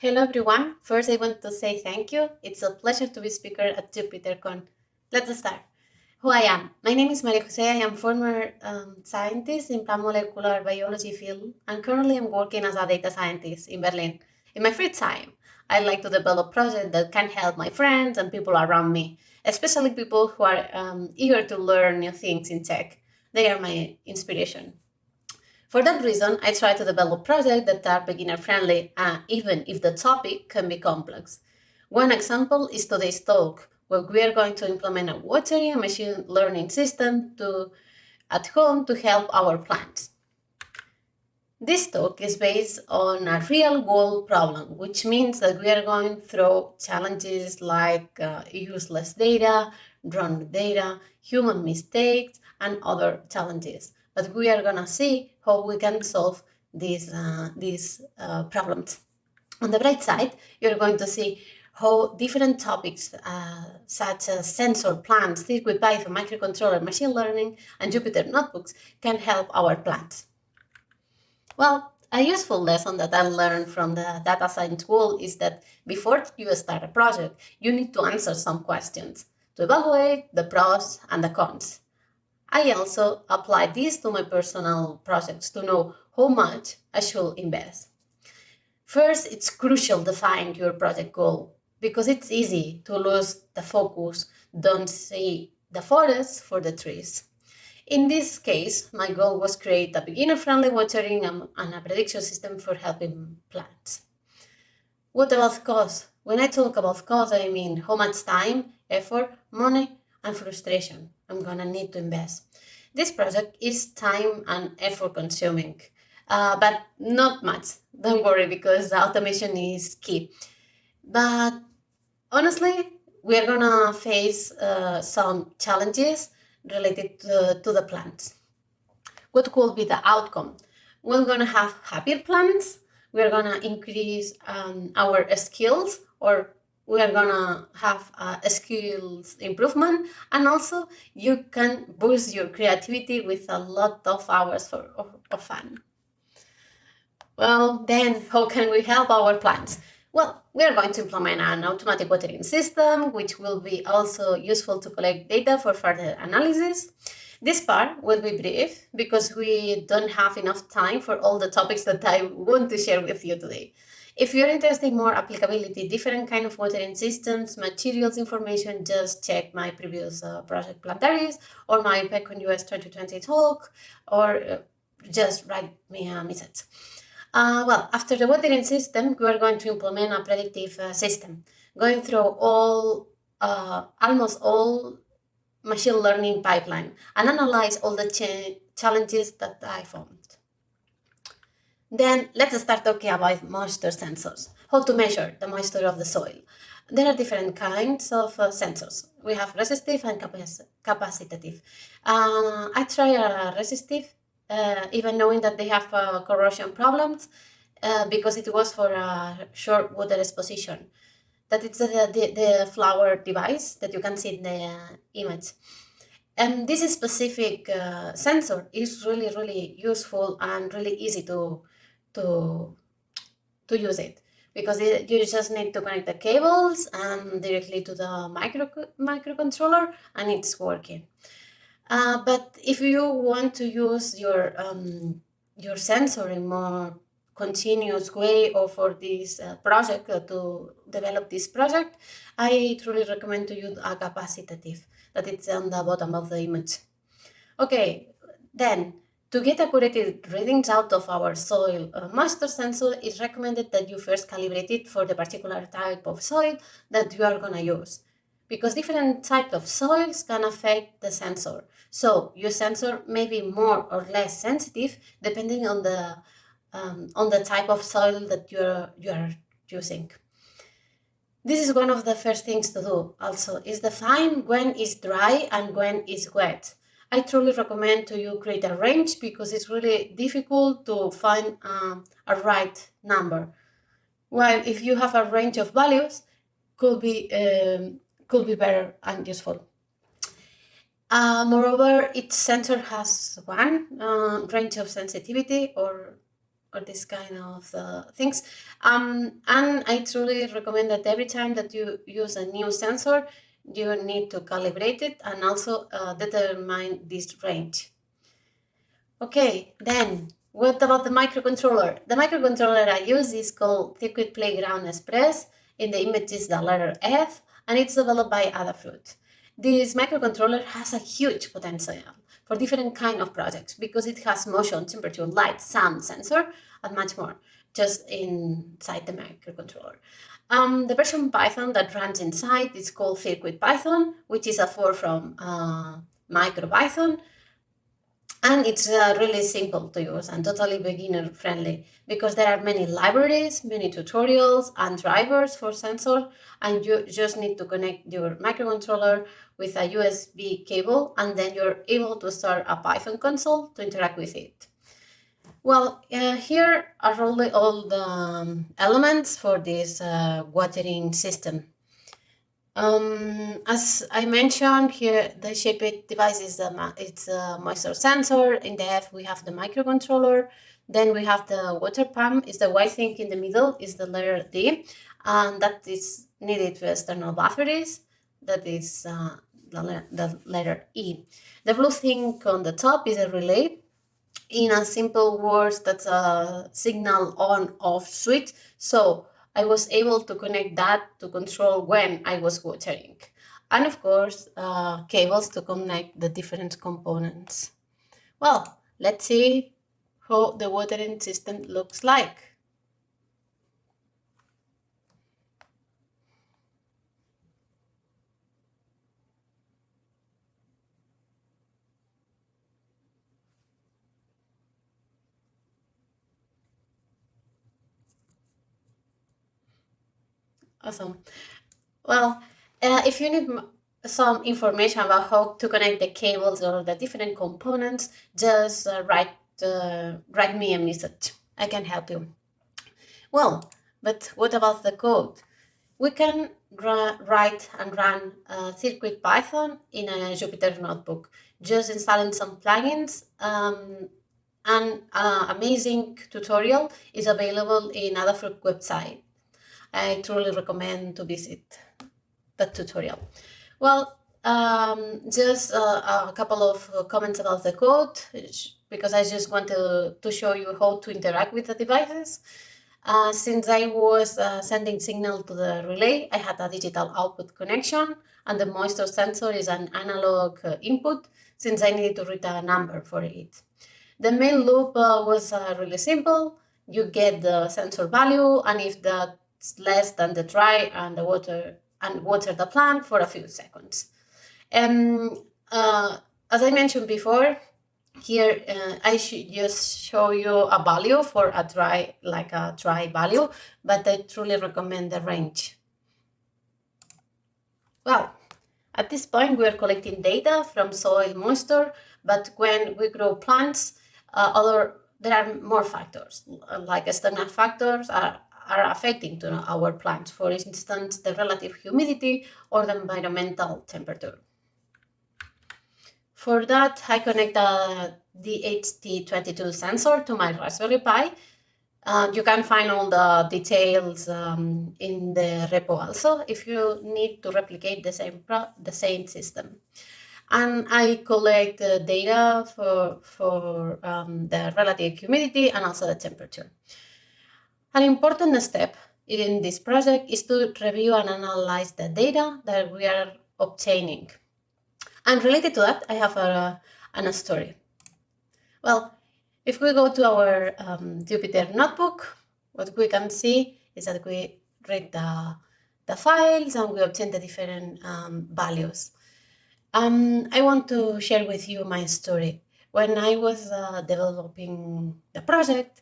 Hello everyone. First, I want to say thank you. It's a pleasure to be speaker at JupyterCon. Let's start. Who I am. My name is Maria Jose. I am former scientist in plant molecular biology field, and currently I'm working as a data scientist in Berlin. In my free time, I like to develop projects that can help my friends and people around me, especially people who are eager to learn new things in tech. They are my inspiration. For that reason, I try to develop projects that are beginner-friendly, even if the topic can be complex. One example is today's talk, where we are going to implement a watering and machine learning system at home to help our plants. This talk is based on a real-world problem, which means that we are going through challenges like useless data, wrong data, human mistakes, and other challenges. But we are going to see how we can solve these problems. On the bright side, you're going to see how different topics such as sensor, plants, circuit Python, microcontroller, machine learning, and Jupyter notebooks can help our plants. Well, a useful lesson that I learned from the data science world is that before you start a project, you need to answer some questions to evaluate the pros and the cons. I also apply this to my personal projects to know how much I should invest. First, it's crucial to find your project goal because it's easy to lose the focus, don't see the forest for the trees. In this case, my goal was create a beginner-friendly watering and a prediction system for helping plants. What about cost? When I talk about cost, I mean how much time, effort, money, and frustration I'm gonna need to invest. This project is time and effort consuming, but not much. Don't worry because the automation is key. But honestly, we are gonna face some challenges related to the plants. What could be the outcome? We're gonna have happier plants, we're gonna increase our skills, or we are gonna have a skills improvement, and also you can boost your creativity with a lot of hours of fun. Well, then how can we help our plants? Well, we are going to implement an automatic watering system, which will be also useful to collect data for further analysis. This part will be brief because we don't have enough time for all the topics that I want to share with you today. If you're interested in more applicability, different kind of watering systems, materials information, just check my previous project Plantaris or my PECON US 2020 talk, or just write me a message. Well, after the watering system, we are going to implement a predictive system, going through almost all machine learning pipeline and analyze all the challenges that I found. Then let's start talking about moisture sensors, how to measure the moisture of the soil. There are different kinds of sensors. We have resistive and capacitive. I try a resistive, even knowing that they have corrosion problems, because it was for a short water exposition. That it's the flower device that you can see in the image. And this specific sensor is really, really useful and really easy to use it, because you just need to connect the cables and directly to the microcontroller and it's working. But if you want to use your sensor in more continuous way, or for this project to develop this project, I truly recommend to use a capacitive that it's on the bottom of the image. Okay, then to get accurate readings out of our soil moisture sensor, it's recommended that you first calibrate it for the particular type of soil that you are going to use, because different types of soils can affect the sensor. So your sensor may be more or less sensitive depending on the type of soil that you are using. This is one of the first things to do also, is define when it's dry and when it's wet. I truly recommend to you create a range because it's really difficult to find a right number. While if you have a range of values, could be better and useful. Moreover, each sensor has one range of sensitivity, or this kind of things. And I truly recommend that every time that you use a new sensor, you need to calibrate it and also determine this range. Okay, then what about the microcontroller? The microcontroller I use is called Circuit Playground Express. In the image is the letter F, and it's developed by Adafruit. This microcontroller has a huge potential for different kind of projects because it has motion, temperature, light, sound sensor, and much more just inside the microcontroller. The version Python that runs inside is called CircuitPython, which is a fork from MicroPython. And it's really simple to use and totally beginner friendly because there are many libraries, many tutorials and drivers for sensor, and you just need to connect your microcontroller with a USB cable, and then you're able to start a Python console to interact with it. Well, here are all the elements for this watering system. As I mentioned here, the shaped device is it's a moisture sensor. In the F, we have the microcontroller. Then we have the water pump. Is the white thing in the middle is the letter D, and that is needed for external batteries. That is the letter E. The blue thing on the top is a relay. In a simple words, that's a signal on-off switch. So I was able to connect that to control when I was watering. And of course, cables to connect the different components. Well, let's see how the watering system looks like. Awesome. Well, if you need some information about how to connect the cables or the different components, just write me a message. I can help you. Well, but what about the code? We can write and run CircuitPython in a Jupyter notebook, just installing some plugins. An amazing tutorial is available in Adafruit website. I truly recommend to visit that tutorial. Well, just a couple of comments about the code, because I just want to show you how to interact with the devices. Since I was sending signal to the relay, I had a digital output connection, and the moisture sensor is an analog input, since I needed to read a number for it. The main loop was really simple. You get the sensor value, and if that's less than the dry and the water the plant for a few seconds. As I mentioned before, here I should just show you a value for a dry value, but I truly recommend the range. Well, at this point we are collecting data from soil moisture, but when we grow plants, there are more factors, like external factors are affecting to our plants. For instance, the relative humidity or the environmental temperature. For that, I connect a DHT22 sensor to my Raspberry Pi. You can find all the details in the repo also if you need to replicate the same system. And I collect the data for the relative humidity and also the temperature. An important step in this project is to review and analyze the data that we are obtaining. And related to that, I have a story. Well, if we go to our Jupyter notebook, what we can see is that we read the files and we obtain the different values. I want to share with you my story. When I was developing the project,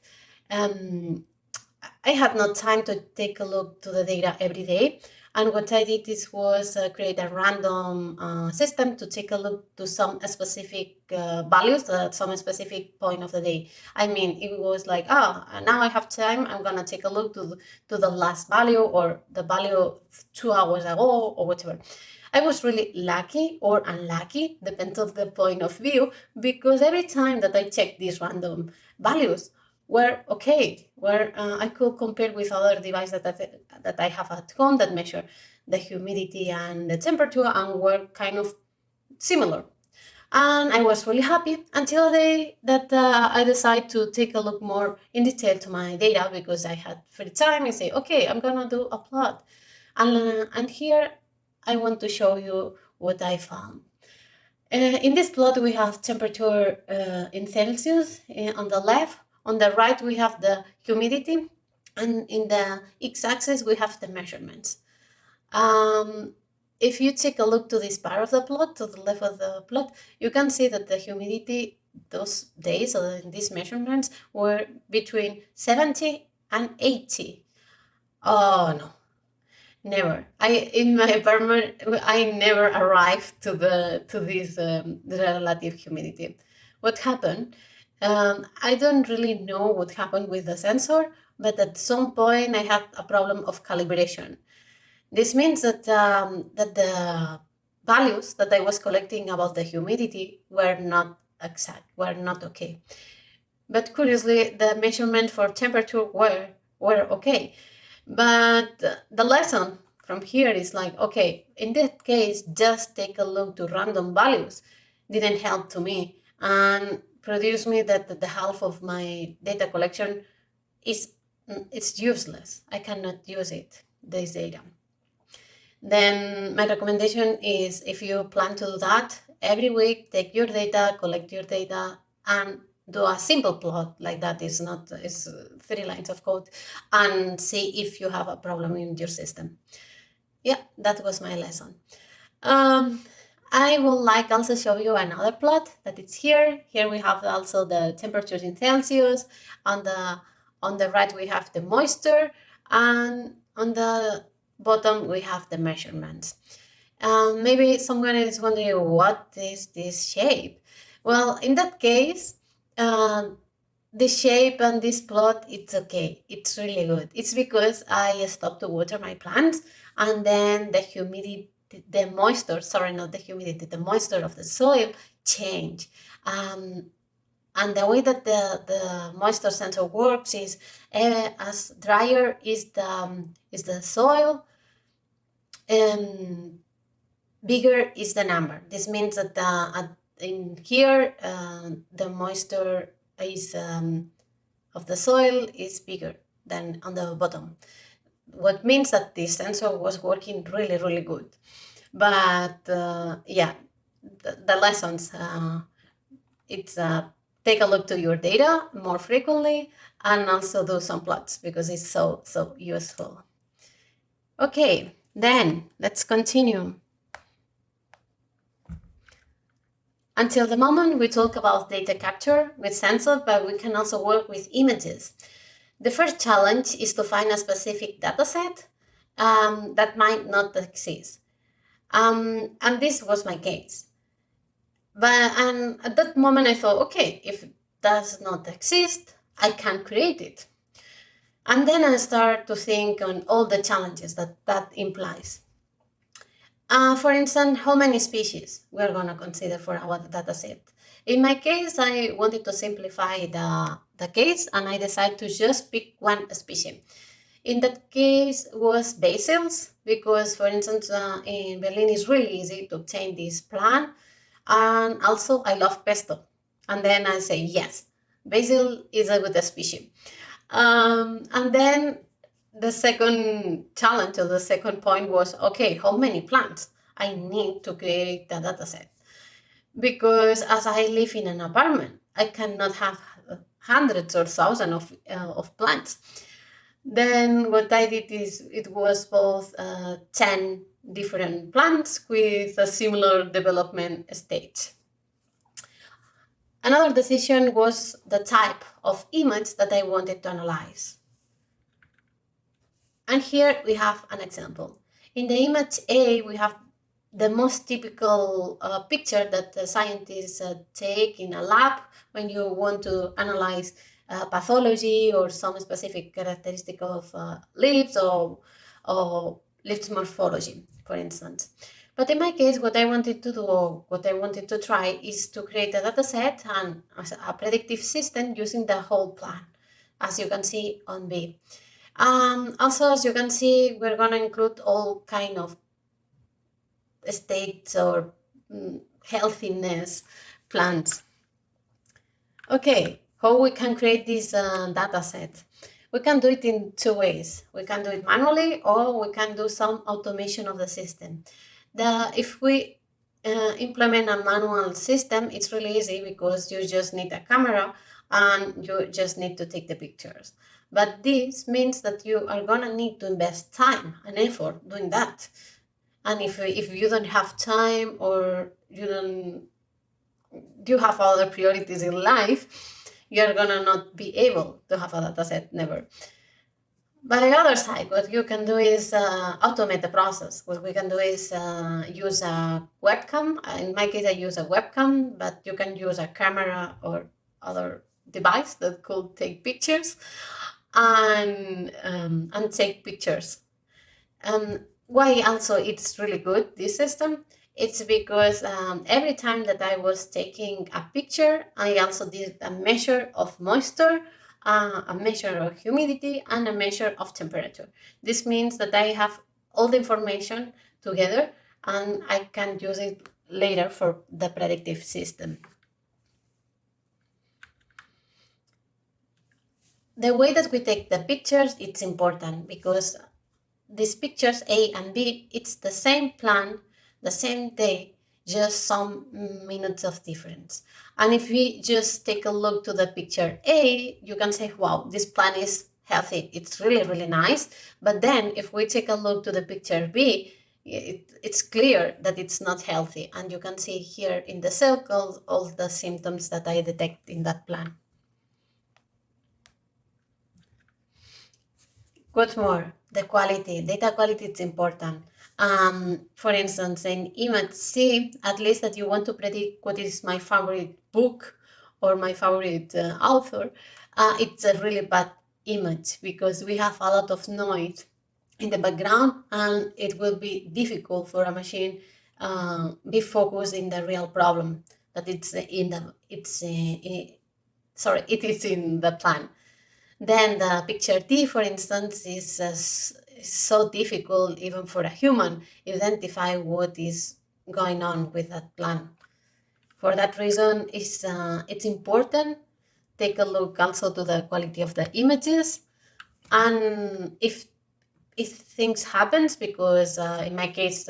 I had no time to take a look to the data every day. And what I did was create a random system to take a look to some specific values at some specific point of the day. I mean, it was like, now I have time, I'm gonna take a look to the last value or the value 2 hours ago or whatever. I was really lucky or unlucky, depends on the point of view, because every time that I checked these random values were okay, where I could compare with other devices that I have at home that measure the humidity and the temperature and were kind of similar. And I was really happy until the day that I decided to take a look more in detail to my data because I had free time and say, okay, I'm gonna do a plot. And here I want to show you what I found. In this plot, we have temperature in Celsius on the left. On the right, we have the humidity. And in the x-axis, we have the measurements. If you take a look to this part of the plot, to the left of the plot, you can see that the humidity those days, or in these measurements, were between 70 and 80. Oh no, never. In my apartment, I never arrived to this the relative humidity. What happened? I don't really know what happened with the sensor, but at some point I had a problem of calibration. This means that that the values that I was collecting about the humidity were not exact, were not okay. But curiously, the measurement for temperature were okay. But the lesson from here is like, okay, in that case, just take a look to random values didn't help to me and produced me that the half of my data collection is it's useless. I cannot use it, this data. Then my recommendation is if you plan to do that, every week take your data, collect your data, and do a simple plot like that. It's 3 lines of code, and see if you have a problem in your system. Yeah, that was my lesson. I would like also show you another plot that it's here. Here we have also the temperatures in Celsius. On the right we have the moisture, and on the bottom we have the measurements. Maybe someone is wondering, what is this shape? Well, in that case, the shape and this plot, it's okay. It's really good. It's because I stopped to water my plants, and then the humidity, the moisture, sorry, not the humidity, the moisture of the soil changed. And the way that the moisture sensor works is as drier is the soil, bigger is the number. This means that in here the moisture is of the soil is bigger than on the bottom. What means that this sensor was working really, really good. But yeah, the lessons, it's take a look to your data more frequently and also do some plots because it's so useful. Okay, then let's continue. Until the moment, we talk about data capture with sensors, but we can also work with images. The first challenge is to find a specific dataset that might not exist. And this was my case. And at that moment, I thought, okay, if it does not exist, I can create it. And then I start to think on all the challenges that implies. For instance, how many species we're going to consider for our dataset. In my case, I wanted to simplify the case, and I decided to just pick one species. In that case was basils, because, for instance, in Berlin it's really easy to obtain this plant, and also I love pesto. And then I say, yes, basil is a good species. And then the second challenge, or the second point was, okay, how many plants I need to create the dataset? Because as I live in an apartment, I cannot have hundreds or thousands of plants. Then what I did is it was both 10 different plants with a similar development stage. Another decision was the type of image that I wanted to analyze. And here we have an example. In the image A, we have the most typical picture that the scientists take in a lab when you want to analyze pathology or some specific characteristic of leaves or leaves morphology, for instance. But in my case, what I wanted to do, or what I wanted to try, is to create a data set and a predictive system using the whole plant. as you can see on B. Also, as you can see, we're going to include all kind of states or healthiness plans. Okay, how we can create this data set? We can do it in two ways. We can do it manually, or we can do some automation of the system. If we implement a manual system, it's really easy because you just need a camera and you just need to take the pictures. But this means that you are gonna need to invest time and effort doing that. And if you don't have time, or you have other priorities in life, you're gonna not be able to have a data set, never. By the other side, what you can do is automate the process. What we can do is use a webcam. In my case, I use a webcam, but you can use a camera or other device that could take pictures and take pictures. Why also it's really good, this system? It's because every time that I was taking a picture, I also did a measure of moisture, a measure of humidity, and a measure of temperature. This means that I have all the information together and I can use it later for the predictive system. The way that we take the pictures, it's important because these pictures A and B, it's the same plan, the same day, just some minutes of difference. And if we just take a look to the picture A, you can say, wow, this plan is healthy. It's really, really nice. But then if we take a look to the picture B, it's clear that it's not healthy. And you can see here in the circles all the symptoms that I detect in that plan. What's more, the quality, data quality is important. For instance, in image C, at least that you want to predict what is my favorite book or my favorite author, it's a really bad image because we have a lot of noise in the background and it will be difficult for a machine be focused in the real problem that it is in the plan. Then the picture D, for instance, is so difficult even for a human identify what is going on with that plan. For that reason, it's important. Take a look also to the quality of the images, and if things happens, because in my case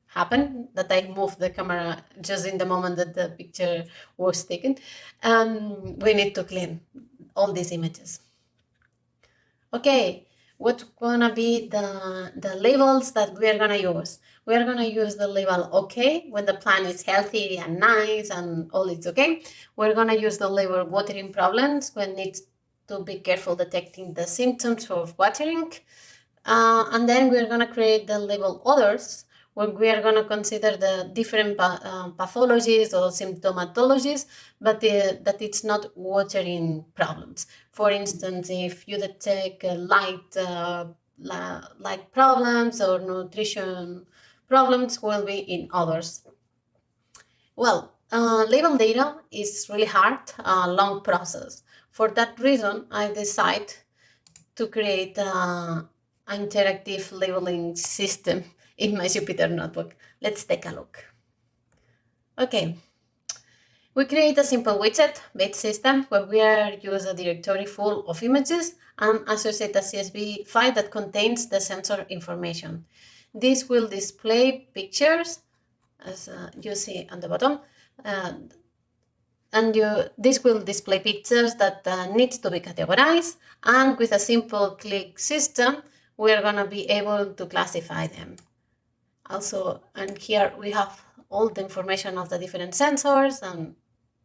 happened that I moved the camera just in the moment that the picture was taken, we need to clean all these images. Okay, what's gonna be the labels that we are gonna use? We are gonna use the label OK when the plant is healthy and nice and all is okay. We're gonna use the label watering problems when needs to be careful detecting the symptoms of watering. And then we're gonna create the label others, where we are gonna consider the different pathologies or symptomatologies, but that it's not watering problems. For instance, if you detect light problems or nutrition problems, will be in others. Well, label data is really hard, long process. For that reason, I decide to create an interactive labeling system in my Jupyter notebook. Let's take a look. Okay, we create a simple widget-based system where we use a directory full of images and associate a CSV file that contains the sensor information. This will display pictures, as you see on the bottom, this will display pictures that needs to be categorized, and with a simple click system, we are going to be able to classify them. Also, and here we have all the information of the different sensors, and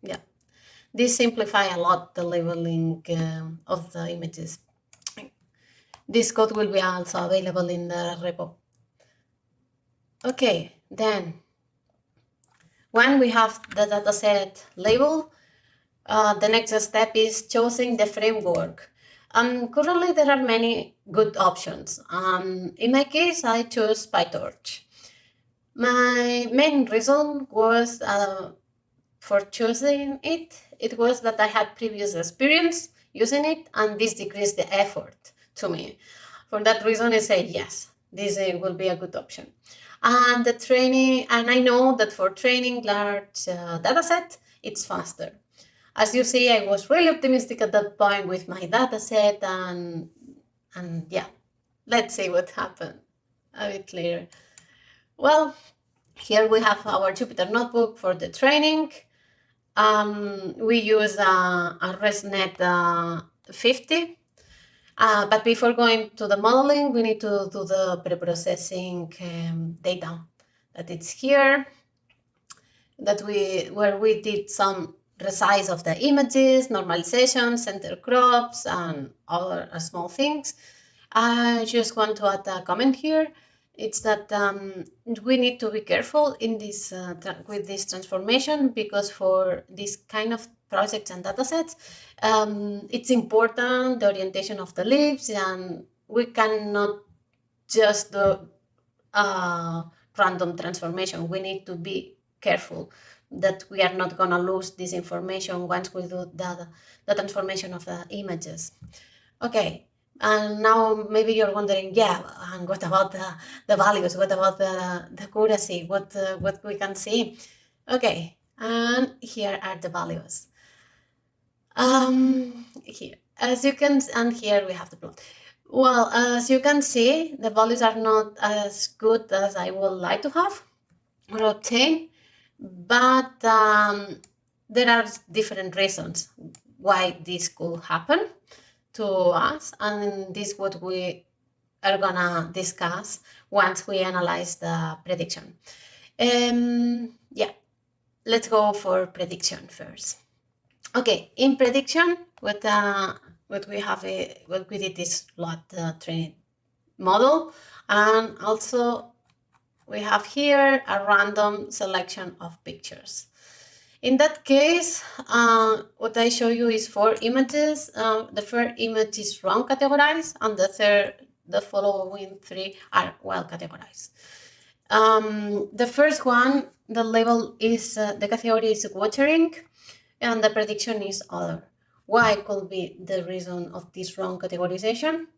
yeah, this simplifies a lot the labeling of the images. This code will be also available in the repo. Okay, then when we have the dataset label, the next step is choosing the framework. Currently, there are many good options. In my case, I chose PyTorch. My main reason was for choosing it was that I had previous experience using it, and this decreased the effort to me. For that reason, I say yes, this will be a good option. And the training, and I know that for training large data set, it's faster. As you see, I was really optimistic at that point with my data set, and yeah, let's see what happened a bit later. Well, here we have our Jupyter notebook for the training. We use a ResNet 50. But before going to the modeling, we need to do the pre-processing data. That it's here, where we did some resize of the images, normalization, center crops, and other small things. I just want to add a comment here. It's that we need to be careful in this with this transformation, because for this kind of projects and datasets, it's important the orientation of the leaves, and we cannot just do random transformation. We need to be careful that we are not going to lose this information once we do the transformation of the images. Okay. And now maybe you're wondering, yeah, and what about the values? What about the accuracy? What we can see? Okay, and here are the values. Here, as you can, and here we have the plot. Well, as you can see, the values are not as good as I would like to have or obtain, but there are different reasons why this could happen to us, and this is what we are gonna discuss once we analyze the prediction. Yeah, let's go for prediction first. Okay, in prediction, what we have, what we did is plot the training model, and also we have here a random selection of pictures. In that case, what I show you is 4 images. The first image is wrong categorized, and the following 3 are well categorized. The first one, the label is, the category is watering, and the prediction is other. Why could be the reason of this wrong categorization?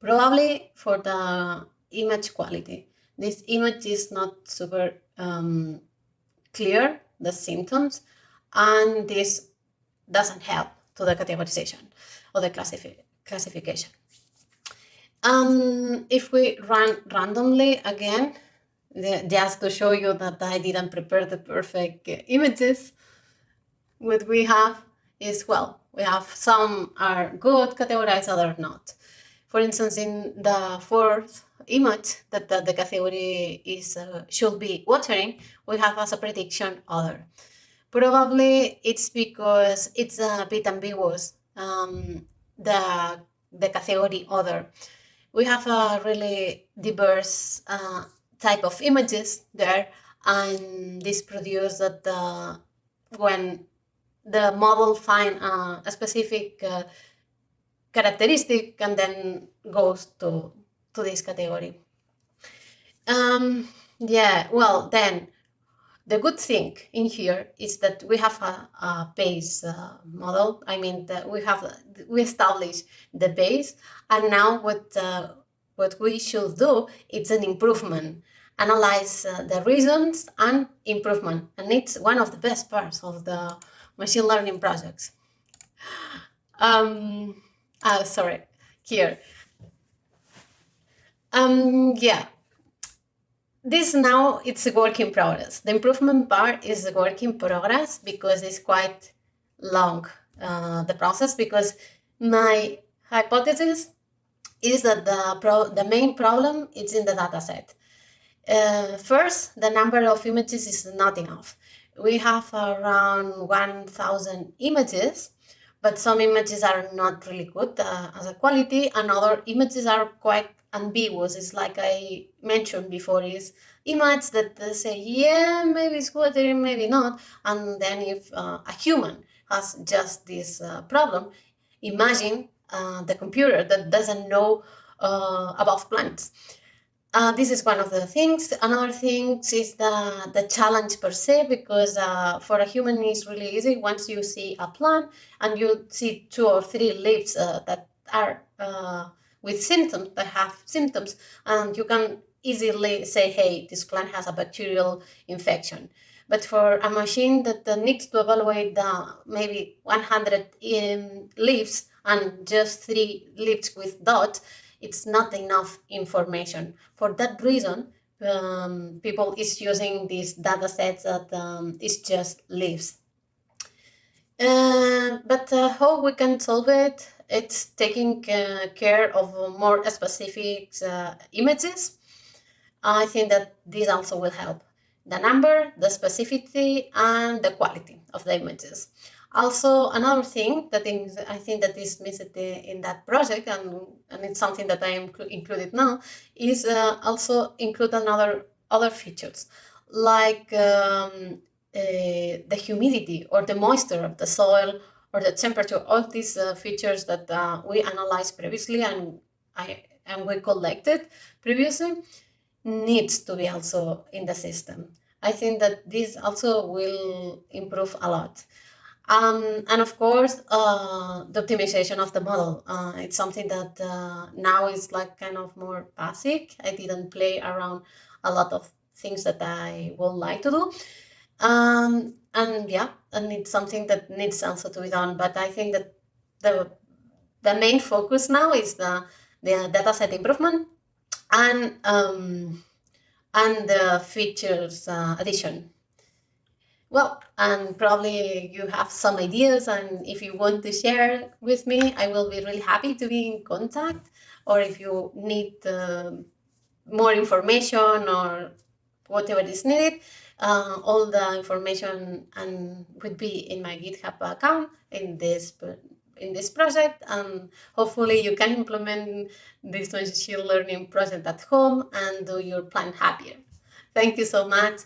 Probably for the image quality. This image is not super clear, the symptoms, and this doesn't help to the categorization or the classification. If we run randomly again, just to show you that I didn't prepare the perfect images, what we have is, well, we have some are good categorized, others not. For instance, in the 4th image that the category is should be watering, we have as a prediction other. Probably it's because it's a bit ambiguous, the category other. We have a really diverse type of images there, and this produces that when the model find a specific characteristic and then goes to this category. Yeah, well, then the good thing in here is that we have a base model. I mean, that we established the base, and now what we should do is an improvement, analyze the reasons and improvement, and it's one of the best parts of the machine learning projects. Sorry, here. Yeah, this now it's a work in progress. The improvement part is a work in progress because it's quite long, the process, because my hypothesis is that the main problem is in the data set. First, the number of images is not enough. We have around 1,000 images, but some images are not really good as a quality, and other images are quite ambiguous. It's like I mentioned before, is image that they say, yeah, maybe it's good, maybe not. And then if a human has just this problem, imagine the computer that doesn't know about plants. This is one of the things. Another thing is the challenge per se, because for a human it's really easy. Once you see a plant and you see 2 or 3 leaves that are with symptoms, that have symptoms, and you can easily say, hey, this plant has a bacterial infection. But for a machine that needs to evaluate the maybe 100 leaves and just 3 leaves with dots, it's not enough information. For that reason, people is using these data sets that is just leaves. But how we can solve it? It's taking care of more specific images. I think that this also will help. The number, the specificity, and the quality of the images. Also, another thing that I think that is missed in that project, and it's something that I included now, is also include other features, like the humidity or the moisture of the soil or the temperature. All these features that we analyzed previously and we collected previously needs to be also in the system. I think that this also will improve a lot. And of course, the optimization of the model. It's something that now is like kind of more basic. I didn't play around a lot of things that I would like to do. And yeah, and it's something that needs also to be done. But I think that the main focus now is the dataset improvement and the features addition. Well, and probably you have some ideas, and if you want to share with me, I will be really happy to be in contact. Or if you need more information or whatever is needed, all the information would be in my GitHub account in this project, and hopefully you can implement this machine learning project at home and do your plant happier. Thank you so much.